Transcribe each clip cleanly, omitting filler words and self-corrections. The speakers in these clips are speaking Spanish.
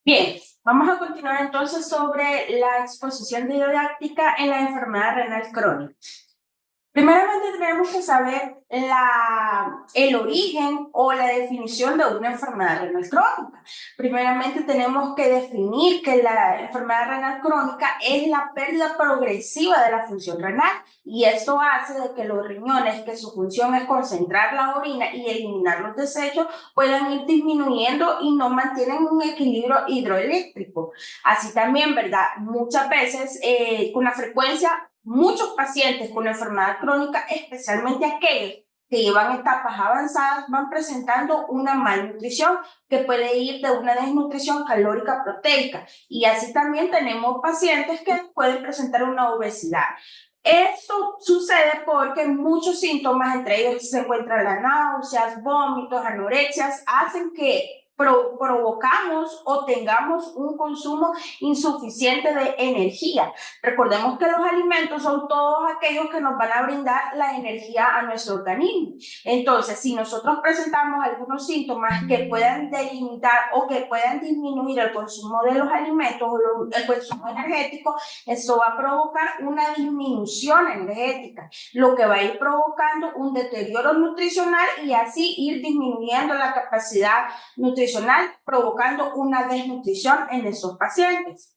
Bien, vamos a continuar entonces sobre la exposición didáctica en la enfermedad renal crónica. Primeramente tenemos que saber el origen o la definición de una enfermedad renal crónica. Primeramente tenemos que definir que la enfermedad renal crónica es la pérdida progresiva de la función renal y esto hace de que los riñones, que su función es concentrar la orina y eliminar los desechos, puedan ir disminuyendo y no mantienen un equilibrio hidroeléctrico. Así también, ¿verdad? Muchas veces con la frecuencia muchos pacientes con enfermedad crónica, especialmente aquellos que llevan etapas avanzadas, van presentando una malnutrición que puede ir de una desnutrición calórica proteica. Y así también tenemos pacientes que pueden presentar una obesidad. Esto sucede porque muchos síntomas, entre ellos se encuentran las náuseas, vómitos, anorexias, hacen que provocamos o tengamos un consumo insuficiente de energía. Recordemos que los alimentos son todos aquellos que nos van a brindar la energía a nuestro organismo. Entonces, si nosotros presentamos algunos síntomas que puedan delimitar o que puedan disminuir el consumo de los alimentos o el consumo energético, eso va a provocar una disminución energética, lo que va a ir provocando un deterioro nutricional y así ir disminuyendo la capacidad nutricional, provocando una desnutrición en esos pacientes.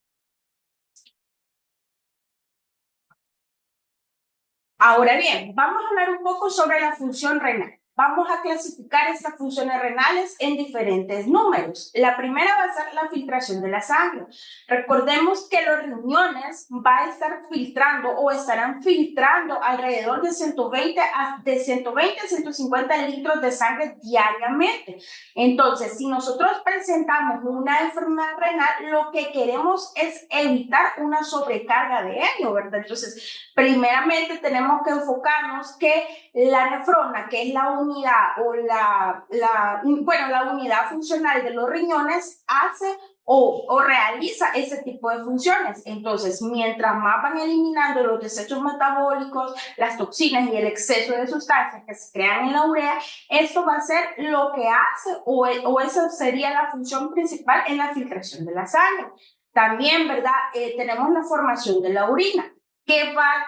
Ahora bien, vamos a hablar un poco sobre la función renal. Vamos a clasificar estas funciones renales en diferentes números. La primera va a ser la filtración de la sangre. Recordemos que los riñones van a estar filtrando o estarán filtrando alrededor de 120 a 150 litros de sangre diariamente. Entonces, si nosotros presentamos una enfermedad renal, lo que queremos es evitar una sobrecarga de ello, ¿verdad? Entonces, primeramente tenemos que enfocarnos que la nefrona, que es la unidad o la unidad funcional de los riñones, hace o realiza ese tipo de funciones. Entonces, mientras más van eliminando los desechos metabólicos, las toxinas y el exceso de sustancias que se crean en la urea, esto va a ser lo que hace o esa sería la función principal en la filtración de la sangre. También, ¿verdad? Tenemos la formación de la orina que va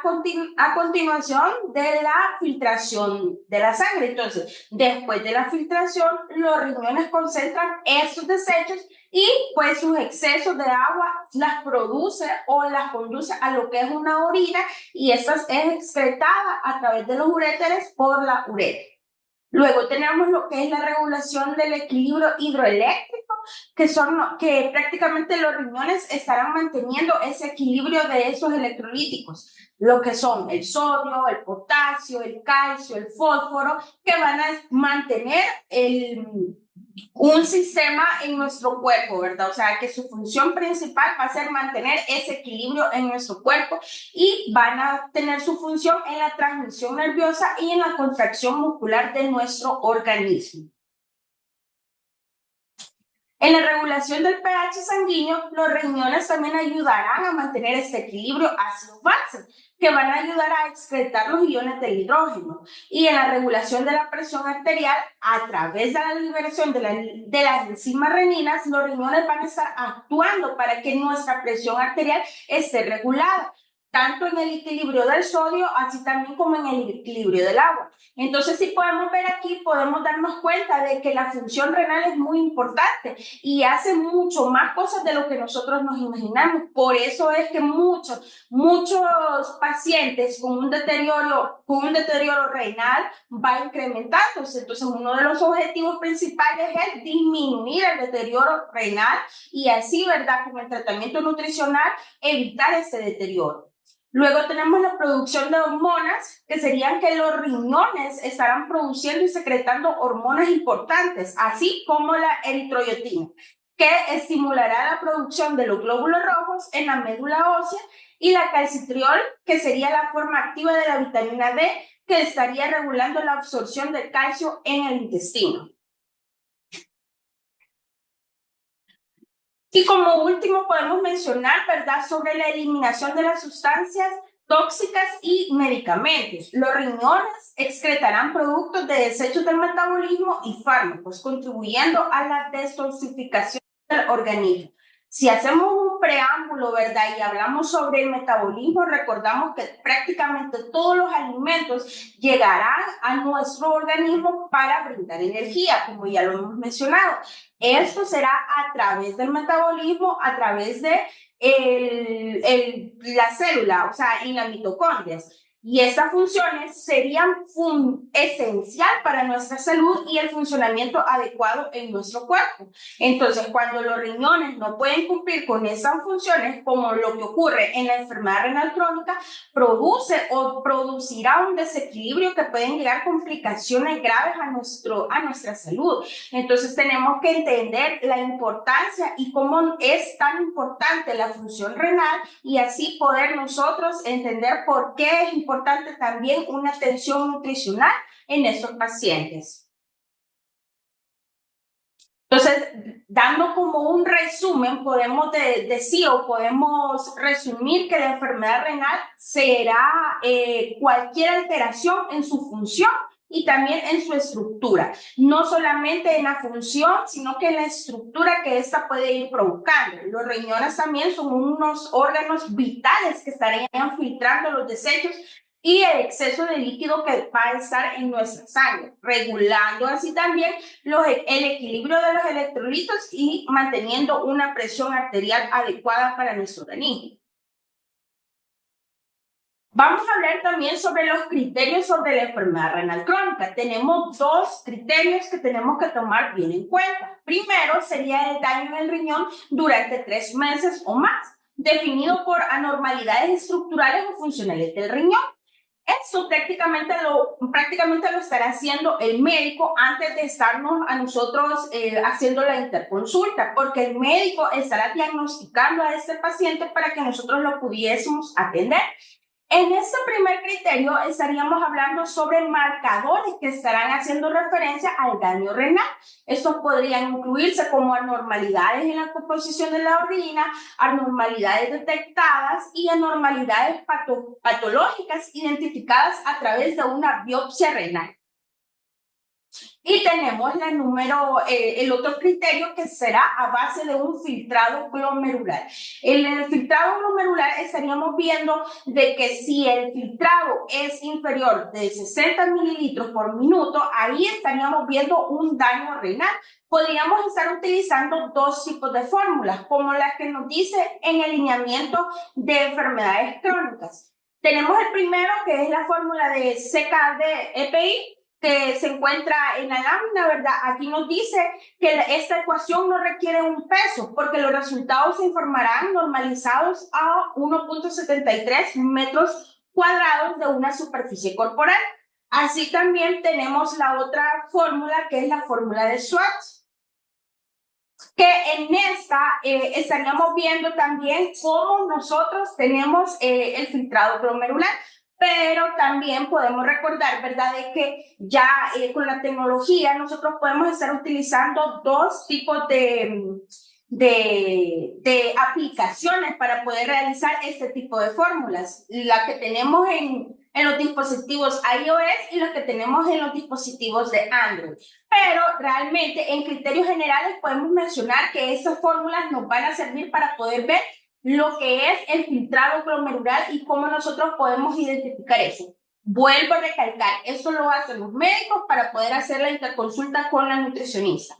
a continuación de la filtración de la sangre. Entonces, después de la filtración, los riñones concentran esos desechos y pues sus excesos de agua las produce o las conduce a lo que es una orina y esta es excretada a través de los uréteres por la uretra. Luego tenemos lo que es la regulación del equilibrio hidroeléctrico, que prácticamente los riñones estarán manteniendo ese equilibrio de esos electrolíticos, lo que son el sodio, el potasio, el calcio, el fósforo, que van a mantener un sistema en nuestro cuerpo, ¿verdad? O sea, que su función principal va a ser mantener ese equilibrio en nuestro cuerpo y van a tener su función en la transmisión nerviosa y en la contracción muscular de nuestro organismo. En la regulación del pH sanguíneo, los riñones también ayudarán a mantener este equilibrio ácido-base, que van a ayudar a excretar los iones del hidrógeno. Y en la regulación de la presión arterial, a través de la liberación de las enzimas reninas, los riñones van a estar actuando para que nuestra presión arterial esté regulada, tanto en el equilibrio del sodio, así también como en el equilibrio del agua. Entonces, si podemos ver aquí, podemos darnos cuenta de que la función renal es muy importante y hace mucho más cosas de lo que nosotros nos imaginamos. Por eso es que muchos pacientes con un deterioro renal va incrementándose. Entonces, uno de los objetivos principales es disminuir el deterioro renal y así, ¿verdad?, con el tratamiento nutricional, evitar ese deterioro. Luego tenemos la producción de hormonas, que serían que los riñones estarán produciendo y secretando hormonas importantes, así como la eritroyotina, que estimulará la producción de los glóbulos rojos en la médula ósea, y la calcitriol, que sería la forma activa de la vitamina D, que estaría regulando la absorción de calcio en el intestino. Y como último podemos mencionar, ¿verdad?, sobre la eliminación de las sustancias tóxicas y medicamentos. Los riñones excretarán productos de desechos del metabolismo y fármacos, contribuyendo a la detoxificación del organismo. Si hacemos un preámbulo, ¿verdad? Y hablamos sobre el metabolismo, recordamos que prácticamente todos los alimentos llegarán a nuestro organismo para brindar energía, como ya lo hemos mencionado. Esto será a través del metabolismo, a través de la célula, o sea, en las mitocondrias. Y estas funciones serían esencial para nuestra salud y el funcionamiento adecuado en nuestro cuerpo. Entonces, cuando los riñones no pueden cumplir con esas funciones, como lo que ocurre en la enfermedad renal crónica, produce o producirá un desequilibrio que pueden llegar complicaciones graves a nuestra salud. Entonces, tenemos que entender la importancia y cómo es tan importante la función renal y así poder nosotros entender por qué es importante también una atención nutricional en estos pacientes. Entonces, dando como un resumen, podemos decir o podemos resumir que la enfermedad renal será cualquier alteración en su función y también en su estructura, no solamente en la función, sino que en la estructura que ésta puede ir provocando. Los riñones también son unos órganos vitales que estarían filtrando los desechos y el exceso de líquido que va a estar en nuestra sangre, regulando así también el equilibrio de los electrolitos y manteniendo una presión arterial adecuada para nuestro organismo. Vamos a hablar también sobre los criterios sobre la enfermedad renal crónica. Tenemos dos criterios que tenemos que tomar bien en cuenta. Primero sería el daño en el riñón durante 3 meses o más, definido por anormalidades estructurales o funcionales del riñón. Eso prácticamente lo estará haciendo el médico antes de estarnos a nosotros haciendo la interconsulta, porque el médico estará diagnosticando a este paciente para que nosotros lo pudiésemos atender. En este primer criterio estaríamos hablando sobre marcadores que estarán haciendo referencia al daño renal. Estos podrían incluirse como anormalidades en la composición de la orina, anormalidades detectadas y anormalidades patológicas identificadas a través de una biopsia renal. Y tenemos el otro criterio que será a base de un filtrado glomerular. En el filtrado glomerular estaríamos viendo de que si el filtrado es inferior de 60 mililitros por minuto, ahí estaríamos viendo un daño renal. Podríamos estar utilizando dos tipos de fórmulas, como las que nos dice en el lineamiento de enfermedades crónicas. Tenemos el primero, que es la fórmula de CKD-EPI, que se encuentra en la lámina, ¿verdad? Aquí nos dice que esta ecuación no requiere un peso porque los resultados se informarán normalizados a 1.73 metros cuadrados de una superficie corporal. Así también tenemos la otra fórmula, que es la fórmula de Schwartz, que en esta estaríamos viendo también cómo nosotros tenemos el filtrado glomerular. Pero también podemos recordar, ¿verdad?, de que ya con la tecnología nosotros podemos estar utilizando dos tipos de aplicaciones para poder realizar este tipo de fórmulas. La que tenemos en los dispositivos iOS y los que tenemos en los dispositivos de Android. Pero realmente en criterios generales podemos mencionar que estas fórmulas nos van a servir para poder ver lo que es el filtrado glomerular y cómo nosotros podemos identificar eso. Vuelvo a recalcar, esto lo hacen los médicos para poder hacer la interconsulta con la nutricionista.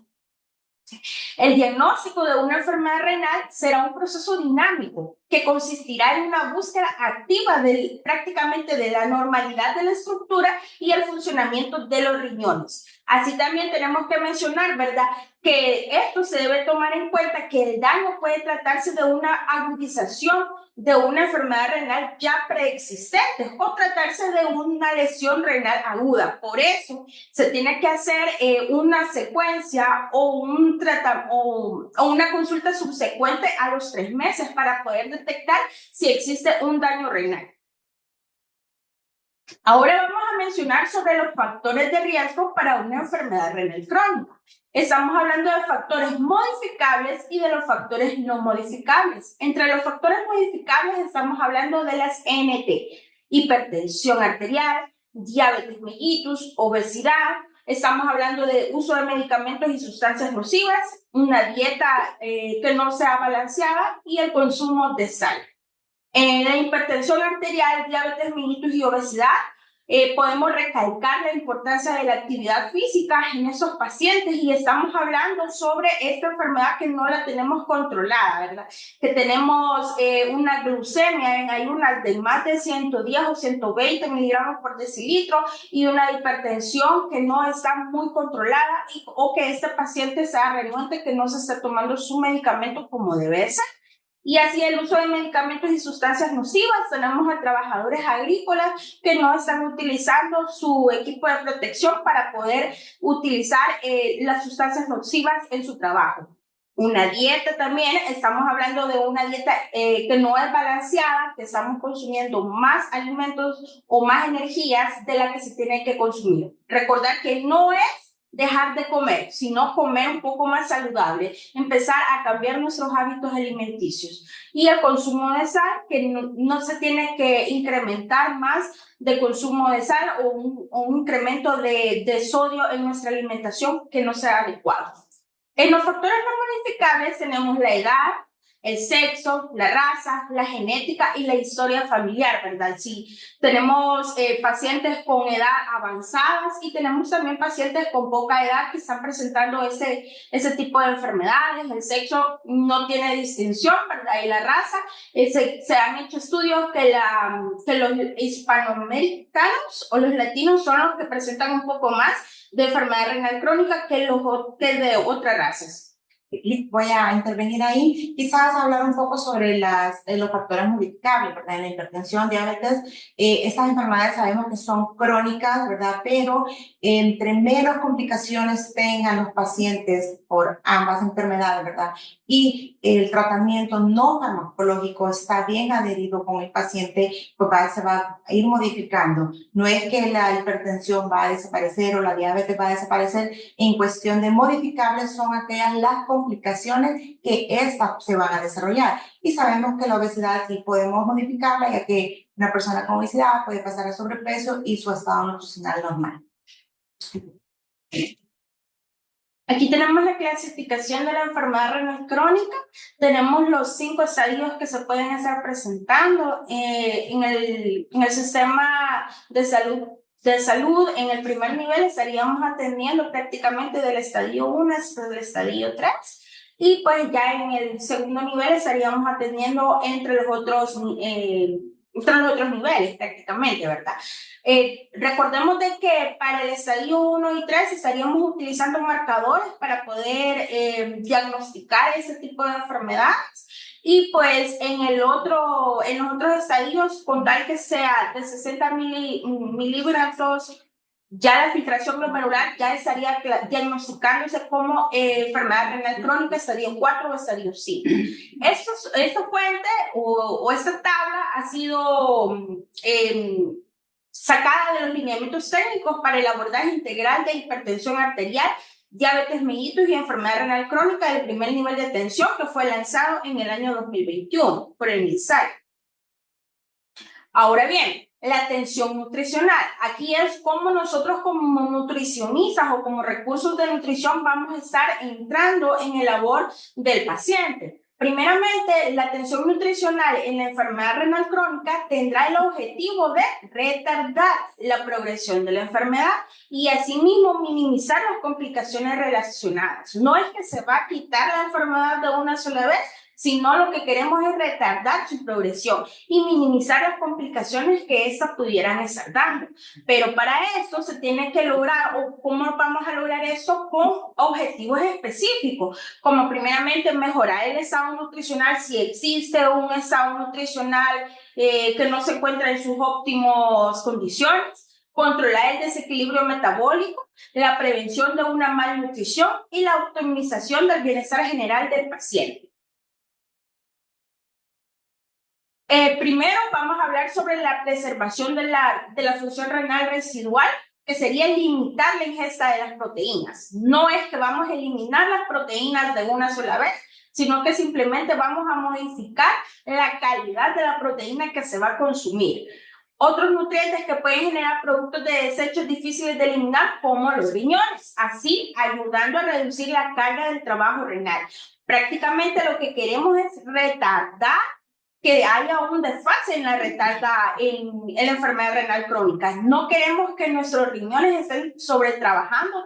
El diagnóstico de una enfermedad renal será un proceso dinámico que consistirá en una búsqueda activa prácticamente de la normalidad de la estructura y el funcionamiento de los riñones. Así también tenemos que mencionar, ¿verdad?, que esto se debe tomar en cuenta que el daño puede tratarse de una agudización de una enfermedad renal ya preexistente o tratarse de una lesión renal aguda. Por eso se tiene que hacer una secuencia o una consulta subsecuente a los 3 meses para poder detectar si existe un daño renal. Ahora vamos a mencionar sobre los factores de riesgo para una enfermedad renal crónica. Estamos hablando de factores modificables y de los factores no modificables. Entre los factores modificables estamos hablando de las NT, hipertensión arterial, diabetes mellitus, obesidad, estamos hablando de uso de medicamentos y sustancias nocivas, una dieta que no sea balanceada y el consumo de sal. En la hipertensión arterial, diabetes mellitus y obesidad, podemos recalcar la importancia de la actividad física en esos pacientes y estamos hablando sobre esta enfermedad que no la tenemos controlada, ¿verdad? Que tenemos una glucemia en ayunas de más de 110 o 120 miligramos por decilitro y una hipertensión que no está muy controlada o que este paciente sea renuente, que no se esté tomando su medicamento como debe ser. Y así el uso de medicamentos y sustancias nocivas. Tenemos a trabajadores agrícolas que no están utilizando su equipo de protección para poder utilizar las sustancias nocivas en su trabajo. Una dieta también, estamos hablando de una dieta que no es balanceada, que estamos consumiendo más alimentos o más energías de la que se tiene que consumir. Recordar que no es dejar de comer, sino comer un poco más saludable, empezar a cambiar nuestros hábitos alimenticios. Y el consumo de sal, que no se tiene que incrementar más de consumo de sal o un incremento de sodio en nuestra alimentación que no sea adecuado. En los factores no modificables tenemos la edad, el sexo, la raza, la genética y la historia familiar, ¿verdad? Sí, tenemos pacientes con edad avanzadas y tenemos también pacientes con poca edad que están presentando ese tipo de enfermedades. El sexo no tiene distinción, ¿verdad? Y la raza, se han hecho estudios que los hispanoamericanos o los latinos son los que presentan un poco más de enfermedad renal crónica que de otras razas. Voy a intervenir ahí, quizás hablar un poco sobre los factores modificables, ¿verdad? En la hipertensión, diabetes, estas enfermedades sabemos que son crónicas, ¿verdad? Pero entre menos complicaciones tengan los pacientes por ambas enfermedades, ¿verdad? Y el tratamiento no farmacológico está bien adherido con el paciente, pues se va a ir modificando. No es que la hipertensión va a desaparecer o la diabetes va a desaparecer. En cuestión de modificables son aquellas las complicaciones que estas se van a desarrollar. Y sabemos que la obesidad sí podemos modificarla, ya que una persona con obesidad puede pasar a sobrepeso y su estado nutricional normal. Aquí tenemos la clasificación de la enfermedad renal crónica. Tenemos los 5 estadios que se pueden estar presentando en el sistema de salud. En el primer nivel estaríamos atendiendo prácticamente del estadio 1 hasta el estadio 3. Y pues ya en el segundo nivel estaríamos atendiendo entre los otros niveles prácticamente, ¿verdad? Recordemos de que para el estadio 1 y 3 estaríamos utilizando marcadores para poder diagnosticar ese tipo de enfermedades. Y pues en los otros estadios, con tal que sea de 60 milímetros, ya la filtración glomerular ya estaría diagnosticándose como enfermedad renal crónica, estadio 4 o estadio 5. Esta fuente o esta tabla ha sido sacada de los lineamientos técnicos para el abordaje integral de hipertensión arterial, diabetes mellitus y enfermedad renal crónica del primer nivel de atención, que fue lanzado en el año 2021 por el MinSal. Ahora bien, la atención nutricional. Aquí es como nosotros como nutricionistas o como recursos de nutrición vamos a estar entrando en el labor del paciente. Primeramente, la atención nutricional en la enfermedad renal crónica tendrá el objetivo de retardar la progresión de la enfermedad y asimismo minimizar las complicaciones relacionadas. No es que se va a quitar la enfermedad de una sola vez, sino lo que queremos es retardar su progresión y minimizar las complicaciones que éstas pudieran estar dando. Pero para eso se tiene que lograr, o cómo vamos a lograr eso, con objetivos específicos, como primeramente mejorar el estado nutricional, si existe un estado nutricional que no se encuentra en sus óptimas condiciones, controlar el desequilibrio metabólico, la prevención de una malnutrición y la optimización del bienestar general del paciente. Primero vamos a hablar sobre la preservación de la función renal residual, que sería limitar la ingesta de las proteínas. No es que vamos a eliminar las proteínas de una sola vez, sino que simplemente vamos a modificar la calidad de la proteína que se va a consumir. Otros nutrientes que pueden generar productos de desechos difíciles de eliminar, como los riñones, así ayudando a reducir la carga del trabajo renal. Prácticamente lo que queremos es retardar que haya un desfase en la enfermedad renal crónica. No queremos que nuestros riñones estén trabajando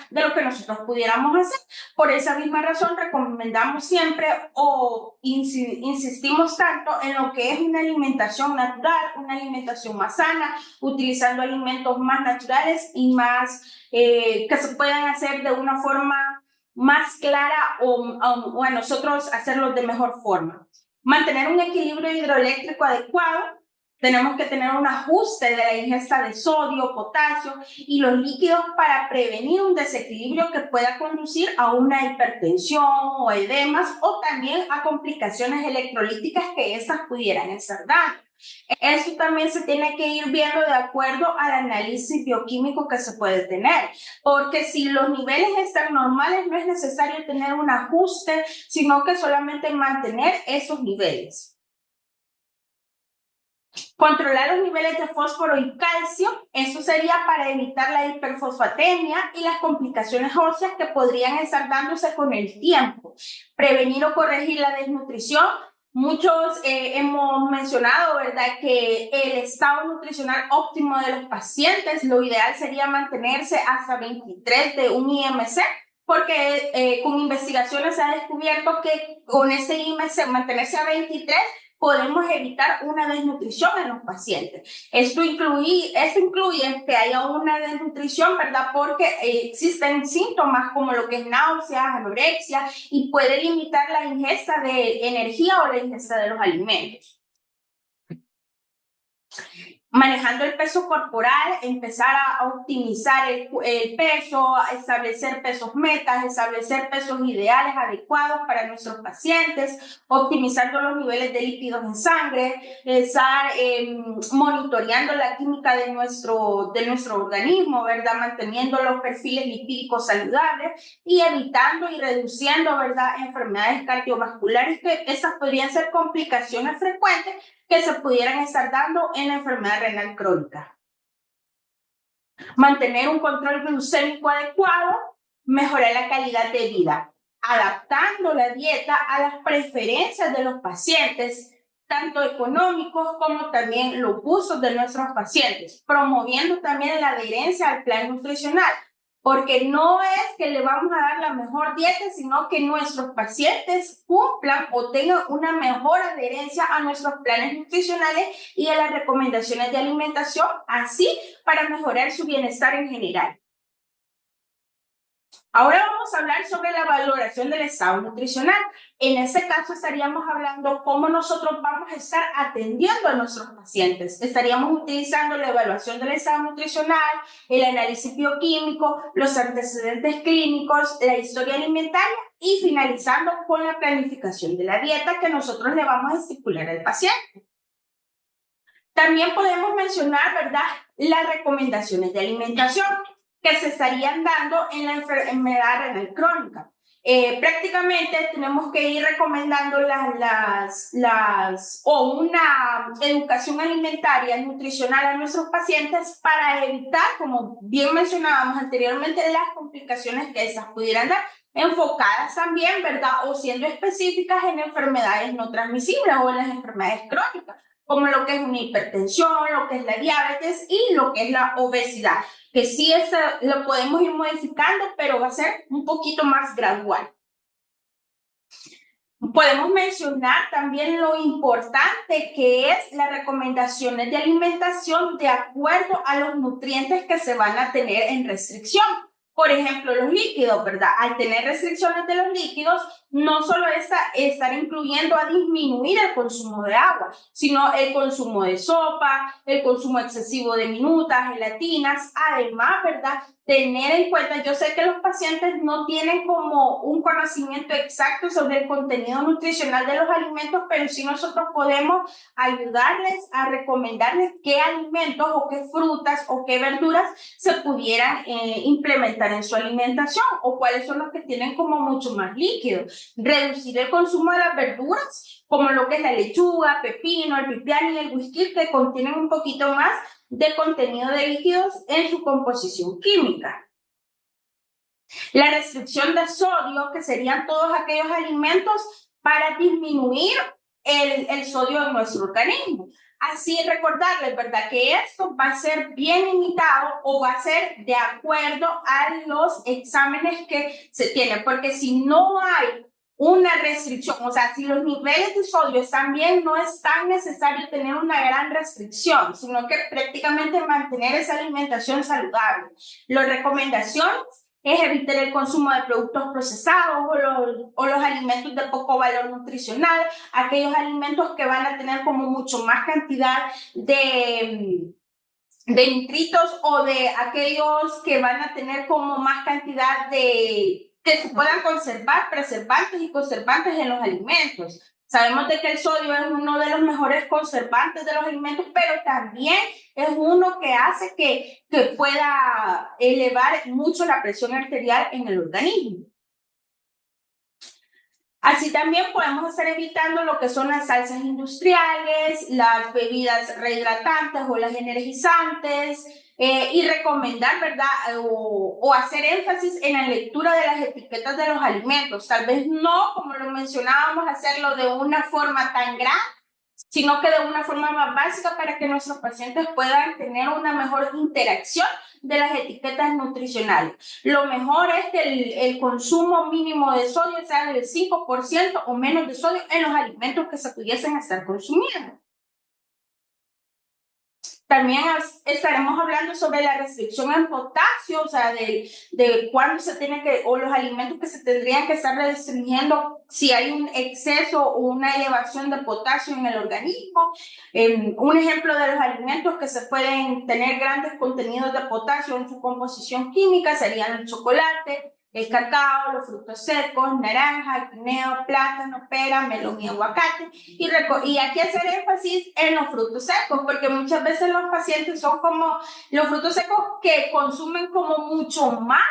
de lo que nosotros pudiéramos hacer. Por esa misma razón recomendamos siempre o insistimos tanto en lo que es una alimentación natural, una alimentación más sana, utilizando alimentos más naturales y más que se puedan hacer de una forma más clara o a nosotros hacerlos de mejor forma. Mantener un equilibrio hidroeléctrico adecuado. Tenemos que tener un ajuste de la ingesta de sodio, potasio y los líquidos para prevenir un desequilibrio que pueda conducir a una hipertensión o edemas o también a complicaciones electrolíticas que estas pudieran hacer daño. Eso también se tiene que ir viendo de acuerdo al análisis bioquímico que se puede tener, porque si los niveles están normales no es necesario tener un ajuste, sino que solamente mantener esos niveles. Controlar los niveles de fósforo y calcio, eso sería para evitar la hiperfosfatemia y las complicaciones óseas que podrían estar dándose con el tiempo. Prevenir o corregir la desnutrición. Muchos hemos mencionado, ¿verdad?, que el estado nutricional óptimo de los pacientes, lo ideal sería mantenerse hasta 23 de un IMC, porque con investigaciones se ha descubierto que con ese IMC, mantenerse a 23, podemos evitar una desnutrición en los pacientes. Esto incluye que haya una desnutrición, ¿verdad? Porque existen síntomas como lo que es náuseas, anorexia, y puede limitar la ingesta de energía o la ingesta de los alimentos. Manejando el peso corporal, empezar a optimizar el peso, a establecer pesos metas, establecer pesos ideales adecuados para nuestros pacientes, optimizando los niveles de lípidos en sangre, estar monitoreando la química de nuestro organismo, ¿verdad? Manteniendo los perfiles lipídicos saludables y evitando y reduciendo, ¿verdad?, enfermedades cardiovasculares, que esas podrían ser complicaciones frecuentes que se pudieran estar dando en la enfermedad renal crónica. Mantener un control glucémico adecuado, mejorar la calidad de vida, adaptando la dieta a las preferencias de los pacientes, tanto económicos como también los gustos de nuestros pacientes, promoviendo también la adherencia al plan nutricional, porque no es que le vamos a dar la mejor dieta, sino que nuestros pacientes cumplan o tengan una mejor adherencia a nuestros planes nutricionales y a las recomendaciones de alimentación, así para mejorar su bienestar en general. Ahora vamos a hablar sobre la valoración del estado nutricional. En este caso estaríamos hablando cómo nosotros vamos a estar atendiendo a nuestros pacientes. Estaríamos utilizando la evaluación del estado nutricional, el análisis bioquímico, los antecedentes clínicos, la historia alimentaria y finalizando con la planificación de la dieta que nosotros le vamos a estipular al paciente. También podemos mencionar, ¿verdad?, las recomendaciones de alimentación que se estarían dando en la enfermedad renal crónica. Prácticamente tenemos que ir recomendando una educación alimentaria, nutricional a nuestros pacientes para evitar, como bien mencionábamos anteriormente, las complicaciones que esas pudieran dar, enfocadas también, ¿verdad?, o siendo específicas en enfermedades no transmisibles o en las enfermedades crónicas, como lo que es una hipertensión, lo que es la diabetes y lo que es la obesidad, que sí lo podemos ir modificando, pero va a ser un poquito más gradual. Podemos mencionar también lo importante que es las recomendaciones de alimentación de acuerdo a los nutrientes que se van a tener en restricción. Por ejemplo, los líquidos, ¿verdad? Al tener restricciones de los líquidos, no solo estar incluyendo a disminuir el consumo de agua, sino el consumo de sopa, el consumo excesivo de minutas, gelatinas, además, ¿verdad?, tener en cuenta, yo sé que los pacientes no tienen como un conocimiento exacto sobre el contenido nutricional de los alimentos, pero sí nosotros podemos ayudarles a recomendarles qué alimentos o qué frutas o qué verduras se pudieran implementar en su alimentación o cuáles son los que tienen como mucho más líquido. Reducir el consumo de las verduras, como lo que es la lechuga, pepino, el pipián y el whisky, que contienen un poquito más de contenido de líquidos en su composición química. La restricción de sodio, que serían todos aquellos alimentos para disminuir el sodio en nuestro organismo. Así recordarles, ¿verdad? Que esto va a ser bien limitado o va a ser de acuerdo a los exámenes que se tienen, porque si no hay una restricción, o sea, si los niveles de sodio están bien, no es tan necesario tener una gran restricción, sino que prácticamente mantener esa alimentación saludable. Las recomendaciones es evitar el consumo de productos procesados o los alimentos de poco valor nutricional, aquellos alimentos que van a tener como mucho más cantidad de nitritos o de aquellos que van a tener como más cantidad de que se puedan conservar, preservantes y conservantes en los alimentos. Sabemos de que el sodio es uno de los mejores conservantes de los alimentos, pero también es uno que hace que pueda elevar mucho la presión arterial en el organismo. Así también podemos estar evitando lo que son las salsas industriales, las bebidas rehidratantes o las energizantes, y recomendar, ¿verdad? O hacer énfasis en la lectura de las etiquetas de los alimentos. Tal vez no, como lo mencionábamos, hacerlo de una forma tan grande, sino que de una forma más básica para que nuestros pacientes puedan tener una mejor interacción de las etiquetas nutricionales. Lo mejor es que el consumo mínimo de sodio sea del 5% o menos de sodio en los alimentos que se pudiesen estar consumiendo. También estaremos hablando sobre la restricción en potasio, o sea, de cuándo se tiene que, o los alimentos que se tendrían que estar restringiendo si hay un exceso o una elevación de potasio en el organismo. Un ejemplo de los alimentos que se pueden tener grandes contenidos de potasio en su composición química serían el chocolate, el cacao, los frutos secos, naranja, guineo, plátano, pera, melón y aguacate. Y aquí hacer énfasis en los frutos secos, porque muchas veces los pacientes son como los frutos secos que consumen como mucho más,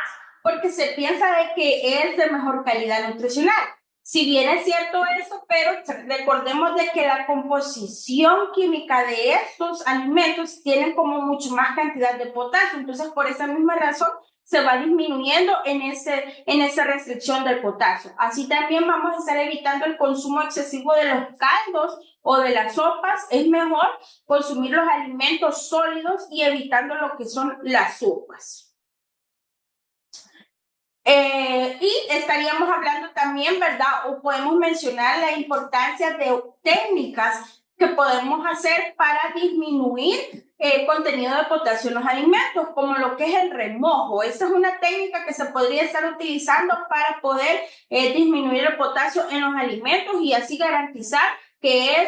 porque se piensa de que es de mejor calidad nutricional. Si bien es cierto eso, pero recordemos de que la composición química de estos alimentos tienen como mucho más cantidad de potasio, entonces por esa misma razón se va disminuyendo en esa restricción del potasio. Así también vamos a estar evitando el consumo excesivo de los caldos o de las sopas. Es mejor consumir los alimentos sólidos y evitando lo que son las sopas. Y estaríamos hablando también, ¿verdad? O podemos mencionar la importancia de técnicas que podemos hacer para disminuir el contenido de potasio en los alimentos, como lo que es el remojo. Esta es una técnica que se podría estar utilizando para poder disminuir el potasio en los alimentos y así garantizar que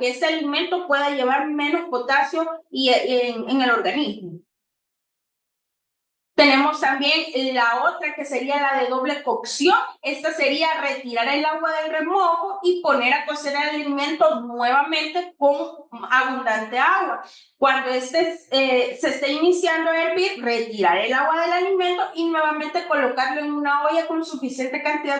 este alimento pueda llevar menos potasio en el organismo. Tenemos también la otra que sería la de doble cocción. Esta sería retirar el agua del remojo y poner a cocer el alimento nuevamente con abundante agua. Cuando se esté iniciando a hervir, retirar el agua del alimento y nuevamente colocarlo en una olla con suficiente cantidad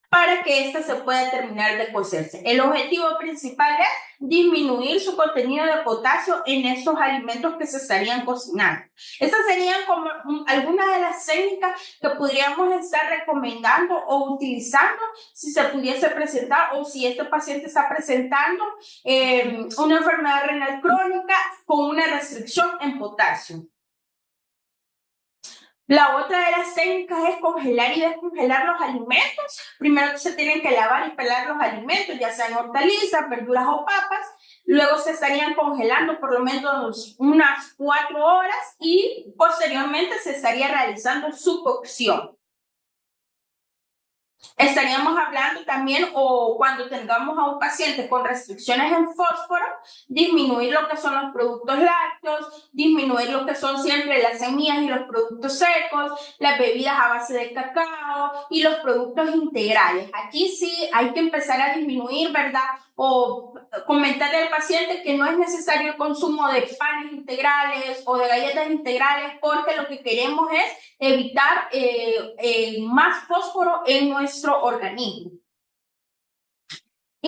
para que ésta se pueda terminar de cocerse. El objetivo principal es disminuir su contenido de potasio en estos alimentos que se estarían cocinando. Estas serían como algunas de las técnicas que podríamos estar recomendando o utilizando si se pudiese presentar o si este paciente está presentando una enfermedad renal crónica con una restricción en potasio. La otra de las técnicas es congelar y descongelar los alimentos. Primero se tienen que lavar y pelar los alimentos, ya sean hortalizas, verduras o papas. Luego se estarían congelando por lo menos unas 4 horas y posteriormente se estaría realizando su cocción. Estaríamos hablando también, o cuando tengamos a un paciente con restricciones en fósforo, disminuir lo que son los productos lácteos, disminuir lo que son siempre las semillas y los productos secos, las bebidas a base de cacao y los productos integrales. Aquí sí hay que empezar a disminuir, ¿verdad? O comentarle al paciente que no es necesario el consumo de panes integrales o de galletas integrales, porque lo que queremos es evitar más fósforo en nuestro organismo.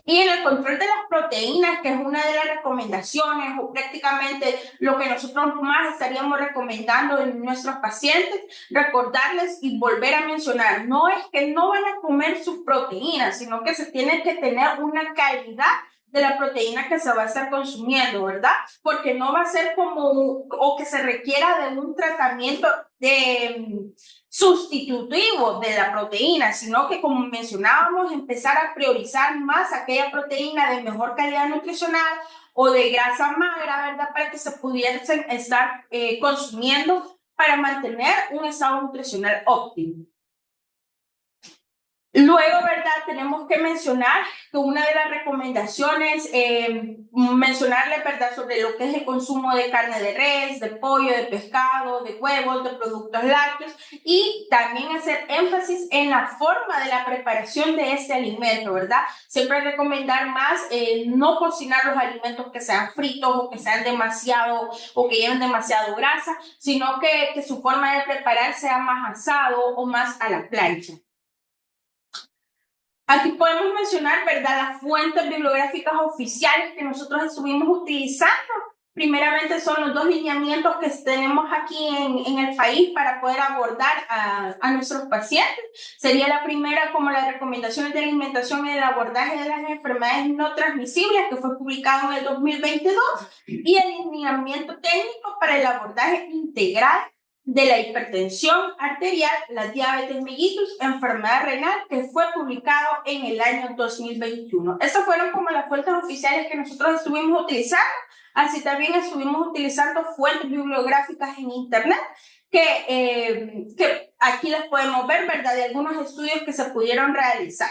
Y en el control de las proteínas, que es una de las recomendaciones o prácticamente lo que nosotros más estaríamos recomendando en nuestros pacientes, recordarles y volver a mencionar, no es que no van a comer sus proteínas, sino que se tiene que tener una calidad de la proteína que se va a estar consumiendo, ¿verdad? Porque no va a ser como, o que se requiera de un tratamiento de sustitutivo de la proteína, sino que, como mencionábamos, empezar a priorizar más aquella proteína de mejor calidad nutricional o de grasa magra, ¿verdad? Para que se pudiesen estar consumiendo para mantener un estado nutricional óptimo. Luego, ¿verdad? Tenemos que mencionar que una de las recomendaciones, mencionarle, ¿verdad?, sobre lo que es el consumo de carne de res, de pollo, de pescado, de huevos, de productos lácteos, y también hacer énfasis en la forma de la preparación de este alimento, ¿verdad? Siempre recomendar más no cocinar los alimentos que sean fritos o que sean demasiado o que lleven demasiado grasa, sino que su forma de preparar sea más asado o más a la plancha. Aquí podemos mencionar, ¿verdad?, las fuentes bibliográficas oficiales que nosotros estuvimos utilizando. Primeramente son los 2 lineamientos que tenemos aquí en el país para poder abordar a nuestros pacientes. Sería la primera como las recomendaciones de alimentación y el abordaje de las enfermedades no transmisibles, que fue publicado en el 2022, y el lineamiento técnico para el abordaje integral de la hipertensión arterial, la diabetes mellitus, enfermedad renal, que fue publicado en el año 2021. Esas fueron como las fuentes oficiales que nosotros estuvimos utilizando. Así también estuvimos utilizando fuentes bibliográficas en internet que aquí las podemos ver, ¿verdad?, de algunos estudios que se pudieron realizar.